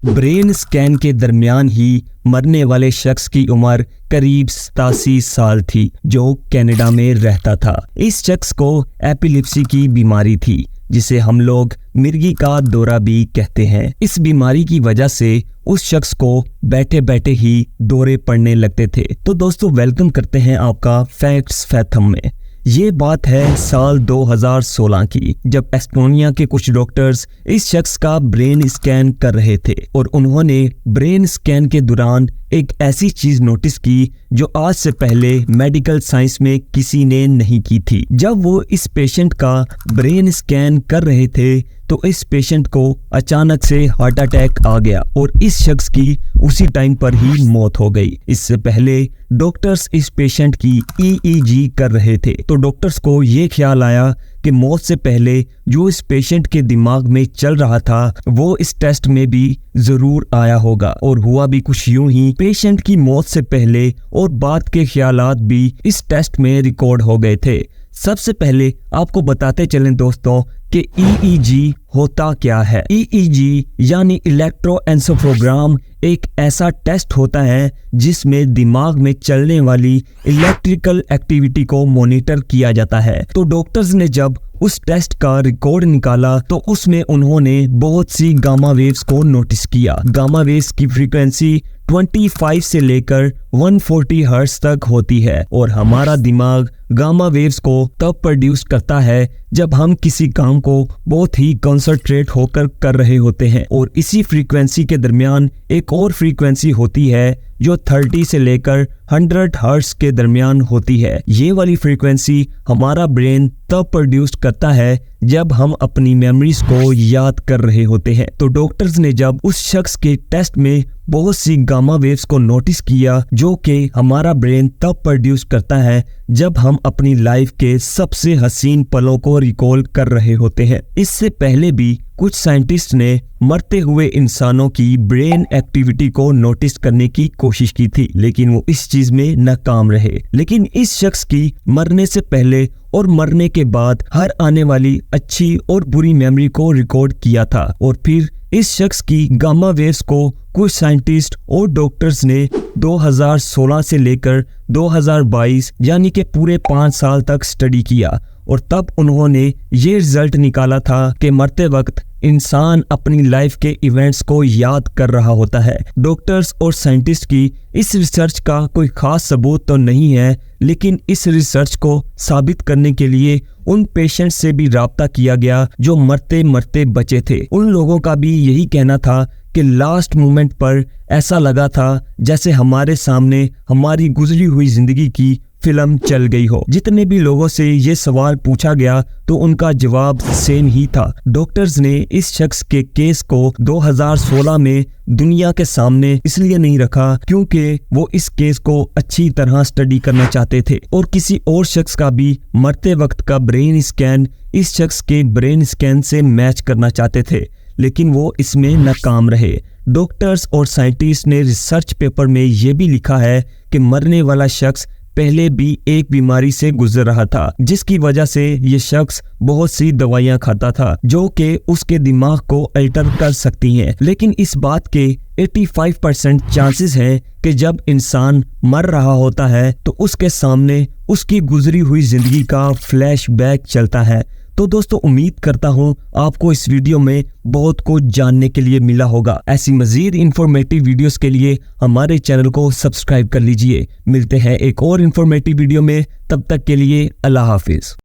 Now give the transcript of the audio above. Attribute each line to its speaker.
Speaker 1: Brain scan के दरमियान ही मरने वाले शख्स की उम्र करीब 87 साल थी, जो कनाडा में रहता था। इस शख्स को एपिलेप्सी की बीमारी थी, जिसे हम लोग मिर्गी का दौरा भी कहते हैं। इस बीमारी की वजह से उस शख्स को बैठे बैठे ही दौरे पड़ने लगते थे। तो दोस्तों, वेलकम करते हैं आपका फैक्ट्स फैथम में। ये बात है साल 2016 की, जब एस्टोनिया के कुछ डॉक्टर्स इस शख्स का ब्रेन स्कैन कर रहे थे और उन्होंने ब्रेन स्कैन के दौरान एक ऐसी चीज नोटिस की जो आज से पहले मेडिकल साइंस में किसी ने नहीं की थी। जब वो इस पेशेंट का ब्रेन स्कैन कर रहे थे तो इस पेशेंट को अचानक से हार्ट अटैक आ गया और इस शख्स की उसी टाइम पर ही मौत हो गई। इससे पहले डॉक्टर्स इस पेशेंट की EEG कर रहे थे, तो डॉक्टर्स को ये ख्याल आया कि मौत से पहले जो इस पेशेंट के दिमाग में चल रहा था वो इस टेस्ट में भी जरूर आया होगा। और हुआ भी कुछ यूं ही, पेशेंट की मौत से पहले और बाद के ख्यालात भी इस टेस्ट में रिकॉर्ड हो गए थे। सबसे पहले आपको बताते चलें दोस्तों कि EEG होता क्या है। EEG यानी इलेक्ट्रोएन्सेफलोग्राम एक ऐसा टेस्ट होता है जिसमें दिमाग में चलने वाली इलेक्ट्रिकल एक्टिविटी को मॉनिटर किया जाता है। तो डॉक्टर्स ने जब उस टेस्ट का रिकॉर्ड निकाला तो उसमें उन्होंने बहुत सी गामा वेव्स को नोटिस किया। गामा वेव्स की फ्रीक्वेंसी 25 से लेकर 140 हर्ट्ज तक होती है और हमारा दिमाग गामा वेव्स को तब प्रोड्यूस करता है जब हम किसी काम को बहुत ही कंसंट्रेट होकर कर रहे होते हैं। और इसी फ्रीक्वेंसी के दरमियान एक और फ्रीक्वेंसी होती है जो 30 से लेकर 100 हर्ट्ज के दरमियान होती है। ये वाली फ्रीक्वेंसी हमारा ब्रेन तब प्रोड्यूस करता है जब हम अपनी मेमोरीज को याद कर रहे होते हैं। तो डॉक्टर्स ने जब उस शख्स के टेस्ट में बहुत सी गामा वेव्स को नोटिस किया जो कि हमारा ब्रेन तब प्रोड्यूस करता है जब हम अपनी लाइफ के सबसे हसीन पलों को रिकॉल कर रहे होते हैं। इससे पहले भी कुछ साइंटिस्ट ने मरते हुए इंसानों की ब्रेन एक्टिविटी को नोटिस करने की कोशिश की थी, लेकिन वो इस चीज में नाकाम रहे। लेकिन इस शख्स की मरने से पहले और मरने के बाद हर आने वाली अच्छी और बुरी मेमोरी को रिकॉर्ड किया था। और फिर इस शख्स की गामा वेव्स को कुछ साइंटिस्ट और डॉक्टर्स ने 2016 से लेकर 2022 यानी कि पूरे 5 साल तक स्टडी किया और तब उन्होंने ये रिजल्ट निकाला था कि मरते वक्त इंसान अपनी लाइफ के इवेंट्स को याद कर रहा होता है। डॉक्टर्स और साइंटिस्ट की इस रिसर्च का कोई खास सबूत तो नहीं है, लेकिन इस रिसर्च को साबित करने के लिए उन पेशेंट से भी राब्ता किया गया जो मरते मरते बचे थे। उन लोगों का भी यही कहना था कि लास्ट मोमेंट पर ऐसा लगा था जैसे हमारे सामने हमारी गुजरी हुई जिंदगी की फिल्म चल गई हो। जितने भी लोगों से ये सवाल पूछा गया तो उनका जवाब सेम ही था। डॉक्टर्स ने इस शख्स के केस को 2016 में दुनिया के सामने इसलिए नहीं रखा क्योंकि वो इस केस को अच्छी तरह स्टडी करना चाहते थे और किसी और शख्स का भी मरते वक्त का ब्रेन स्कैन इस शख्स के ब्रेन स्कैन से मैच करना चाहते थे, लेकिन वो इसमें नाकाम रहे। डॉक्टर्स और साइंटिस्ट ने रिसर्च पेपर में ये भी लिखा है कि मरने वाला शख्स पहले भी एक बीमारी से गुजर रहा था, जिसकी वजह से ये शख्स बहुत सी दवाइयां खाता था जो कि उसके दिमाग को अल्टर कर सकती हैं। लेकिन इस बात के 85% चांसेस हैं कि जब इंसान मर रहा होता है तो उसके सामने उसकी गुजरी हुई जिंदगी का फ्लैशबैक चलता है। तो दोस्तों, उम्मीद करता हूँ आपको इस वीडियो में बहुत कुछ जानने के लिए मिला होगा। ऐसी मजीद इंफॉर्मेटिव वीडियोस के लिए हमारे चैनल को सब्सक्राइब कर लीजिए। मिलते हैं एक और इंफॉर्मेटिव वीडियो में, तब तक के लिए अल्लाह हाफिज।